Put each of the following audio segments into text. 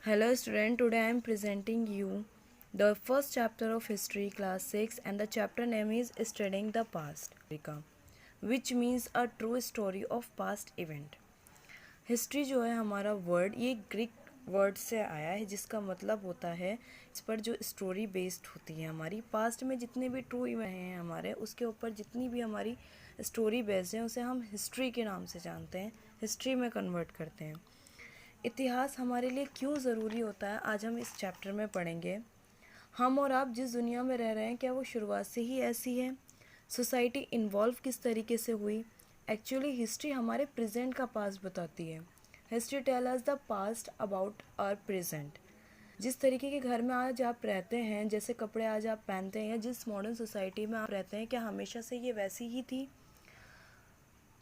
Hello student, today I am presenting you the first chapter of history class 6 and the chapter name is Studying the Past, which means a true story of past event. History जो है हमारा word ये Greek word से आया है जिसका मतलब होता है इस पर जो स्टोरी बेस्ड होती है हमारी पास्ट में जितने भी ट्रू इवेंट हैं हमारे उसके ऊपर जितनी भी हमारी स्टोरी बेस्ड है उसे हम हिस्ट्री के नाम से जानते हैं, हिस्ट्री में कन्वर्ट करते हैं। इतिहास हमारे लिए क्यों ज़रूरी होता है आज हम इस चैप्टर में पढ़ेंगे। हम और आप जिस दुनिया में रह रहे हैं क्या वो शुरुआत से ही ऐसी है? सोसाइटी इन्वॉल्व किस तरीके से हुई? एक्चुअली हिस्ट्री हमारे प्रेजेंट का पास्ट बताती है। History tell us the past about our present. जिस तरीके के घर में आज आप रहते हैं, जैसे कपड़े आज आप पहनते हैं या जिस मॉडर्न सोसाइटी में आप रहते हैं, क्या हमेशा से ये वैसी ही थी?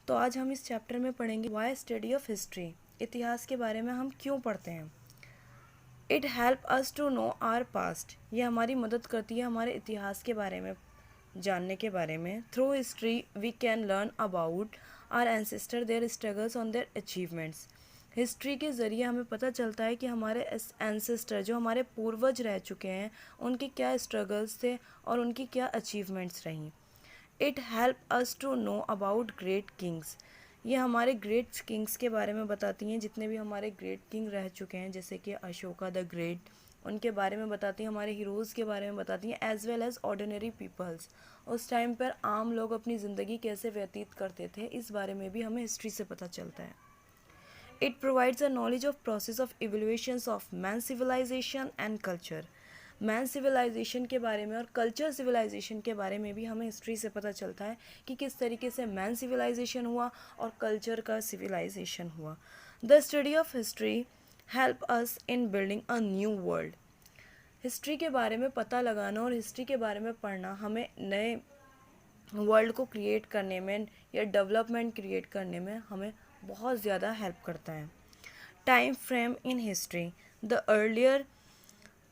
तो आज हम इस चैप्टर में पढ़ेंगे वाई स्टडी ऑफ हिस्ट्री। इतिहास के बारे में हम क्यों पढ़ते हैं। It help us to know our past. ये हमारी मदद करती है हमारे इतिहास के बारे में जानने के बारे में। Through history we can learn about our ancestor, their struggles on their achievements. History के ज़रिए हमें पता चलता है कि हमारे एंसेस्टर जो हमारे पूर्वज रह चुके हैं उनके क्या स्ट्रगल्स थे और उनकी क्या अचीवमेंट्स रहीं। It help us to know about great kings. ये हमारे ग्रेट किंग्स के बारे में बताती हैं, जितने भी हमारे ग्रेट किंग रह चुके हैं जैसे कि अशोका द ग्रेट, उनके बारे में बताती हैं, हमारे हीरोज़ के बारे में बताती हैं, as well as ordinary peoples. उस टाइम पर आम लोग अपनी ज़िंदगी कैसे व्यतीत करते थे इस बारे में भी हमें हिस्ट्री से पता चलता है। It provides a knowledge of process of evolutions of man civilisation and culture. Man civilisation के बारे में और कल्चर सिविलाइजेशन के बारे में भी हमें हिस्ट्री से पता चलता है कि किस तरीके से मैन सिविलाइजेशन हुआ और कल्चर का सिविलाइजेशन हुआ। The study of history help us in building a new world. History के बारे में पता लगाना और हिस्ट्री के बारे में पढ़ना हमें नए वर्ल्ड को क्रिएट करने में या डेवलपमेंट क्रिएट करने में हमें बहुत ज़्यादा हेल्प करता है। Time frame in history. The earlier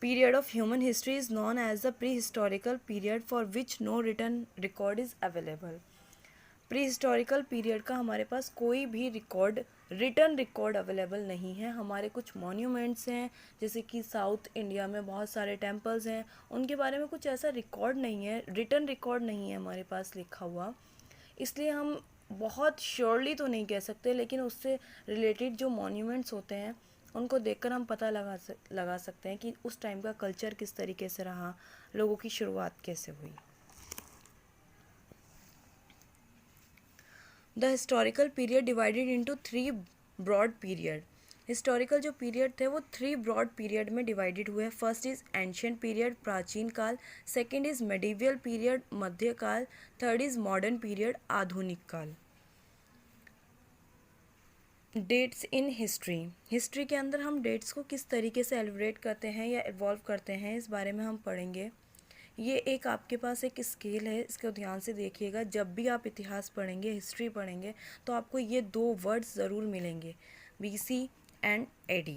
period of human history is known as the prehistorical period for which no written record is available. Prehistorical period का हमारे पास कोई भी रिटर्न रिकॉर्ड अवेलेबल नहीं है। हमारे कुछ मॉन्यूमेंट्स हैं जैसे कि साउथ इंडिया में बहुत सारे टेम्पल्स हैं, उनके बारे में कुछ ऐसा रिकॉर्ड नहीं है, रिटर्न रिकॉर्ड नहीं है हमारे पास लिखा हुआ। इसलिए हम बहुत श्योरली तो नहीं कह सकते, लेकिन उससे रिलेटेड जो मॉन्यूमेंट्स होते हैं उनको देखकर हम पता लगा सकते हैं कि उस टाइम का कल्चर किस तरीके से रहा, लोगों की शुरुआत कैसे हुई। The historical period divided into 3 broad period. Historical जो पीरियड थे वो 3 ब्रॉड पीरियड में डिवाइडेड हुए हैं। फर्स्ट इज़ एंशियंट पीरियड, प्राचीन काल। सेकेंड इज़ मेडिवियल पीरियड, मध्यकाल। थर्ड इज़ मॉडर्न पीरियड, आधुनिक काल। Dates in history. हिस्ट्री के अंदर हम डेट्स को किस तरीके से एलिब्रेट करते हैं या इवॉल्व करते हैं इस बारे में हम पढ़ेंगे। ये एक आपके पास एक स्केल है, इसको ध्यान से देखिएगा। जब भी आप इतिहास पढ़ेंगे, हिस्ट्री पढ़ेंगे, तो आपको ये 2 वर्ड्स ज़रूर मिलेंगे, BC एंड AD।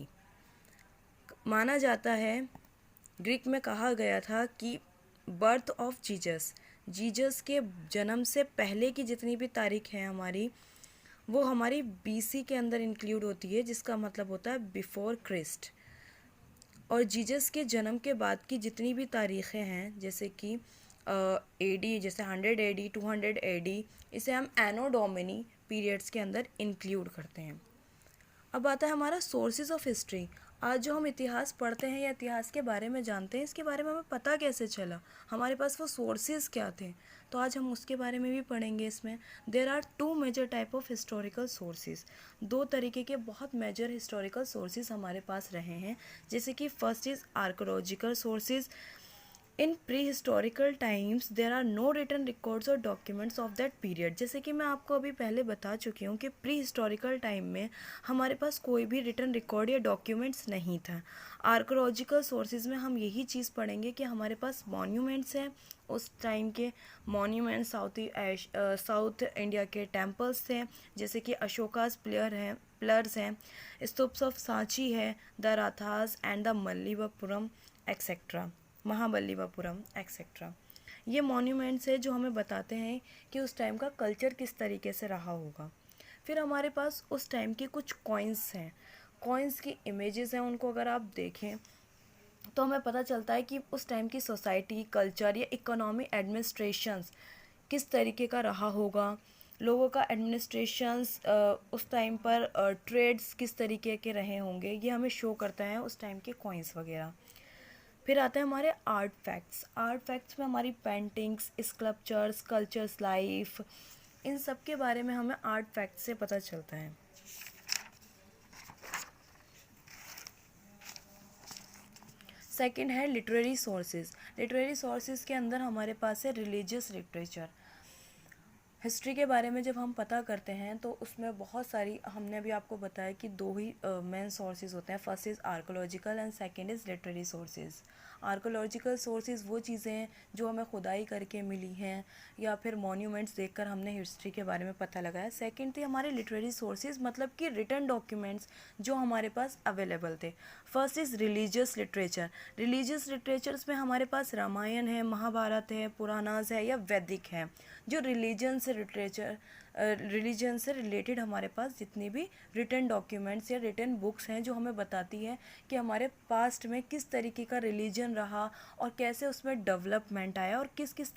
माना जाता है, ग्रीक में कहा गया था कि बर्थ ऑफ जीजस के जन्म से पहले की जितनी भी तारीख है हमारी, वो हमारी BC के अंदर इंक्लूड होती है, जिसका मतलब होता है बिफोर क्रिस्ट। और जीसस के जन्म के बाद की जितनी भी तारीख़ें हैं जैसे कि AD, जैसे 100 AD, 200 AD, इसे हम एनो डोमिनी पीरियड्स के अंदर इंक्लूड करते हैं। अब आता है हमारा सोर्सेज ऑफ हिस्ट्री। आज जो हम इतिहास पढ़ते हैं या इतिहास के बारे में जानते हैं, इसके बारे में हमें पता कैसे चला, हमारे पास वो सोर्सेज क्या थे, तो आज हम उसके बारे में भी पढ़ेंगे। इसमें there are 2 major type of historical sources. 2 तरीके के बहुत मेजर हिस्टोरिकल सोर्सेज हमारे पास रहे हैं, जैसे कि first is archaeological sources. In pre historical times there are no written records और डॉक्यूमेंट्स ऑफ दैट पीरियड। जैसे कि मैं आपको अभी पहले बता चुकी हूँ कि प्री हिस्टोरिकल टाइम में हमारे पास कोई भी रिटन रिकॉर्ड या डॉक्यूमेंट्स नहीं था। आर्कोलॉजिकल सोर्सेज में हम यही चीज़ पढ़ेंगे कि हमारे पास मॉन्यूमेंट्स हैं, उस टाइम के मॉन्यूमेंट्स साउथ इंडिया के टेम्पल्स थे, जैसे कि अशोकास पिलर्स हैं, स्तूप्स ऑफ सांची है, the Rathas and the Mallikapuram etcetera, Mahabalipuram etcetera. ये मॉन्यूमेंट्स है जो हमें बताते हैं कि उस टाइम का कल्चर किस तरीके से रहा होगा। फिर हमारे पास उस टाइम के कुछ कॉइन्स हैं, कॉइन्स की इमेजेस हैं उनको अगर आप देखें तो हमें पता चलता है कि उस टाइम की सोसाइटी, कल्चर या इकोनॉमी एडमिनिस्ट्रेशंस किस तरीके का रहा होगा, लोगों का एडमिनिस्ट्रेशंस उस टाइम पर ट्रेड्स किस तरीके के रहे होंगे, ये हमें शो करता है उस टाइम के कॉइन्स वगैरह। फिर आते हैं हमारे आर्ट फैक्ट्स। आर्ट फैक्ट्स में हमारी पेंटिंग्स, स्कल्पचर्स, कल्चर्स लाइफ, इन सब के बारे में हमें आर्ट फैक्ट्स से पता चलता है। सेकंड है लिटरेरी सोर्सेज। लिटरेरी सोर्सेज के अंदर हमारे पास है रिलीजियस लिटरेचर। हिस्ट्री के बारे में जब हम पता करते हैं तो उसमें बहुत सारी, हमने अभी आपको बताया कि दो ही मेन सोर्सेज होते हैं, first is archaeological and second is literary sources. Archaeological sources वो चीज़ें हैं जो हमें खुदाई करके मिली हैं या फिर मॉन्यूमेंट्स देखकर हमने हिस्ट्री के बारे में पता लगाया। सेकंड थी हमारे लिटरेरी सोर्सेज, मतलब कि रिटन डॉक्यूमेंट्स जो हमारे पास अवेलेबल थे। First is religious literature. Religious literatures में हमारे पास रामायण है, महाभारत है, पुराणास है या वैदिक है। जो रिलीजन से लिटरेचर, रिलीजन से रिलेटेड हमारे पास जितनी भी रिटन डॉक्यूमेंट्स या रिटन बुक्स हैं जो हमें बताती है कि हमारे पास्ट में किस तरीके का रिलीजन रहा और कैसे उसमें डेवलपमेंट आया और किस किस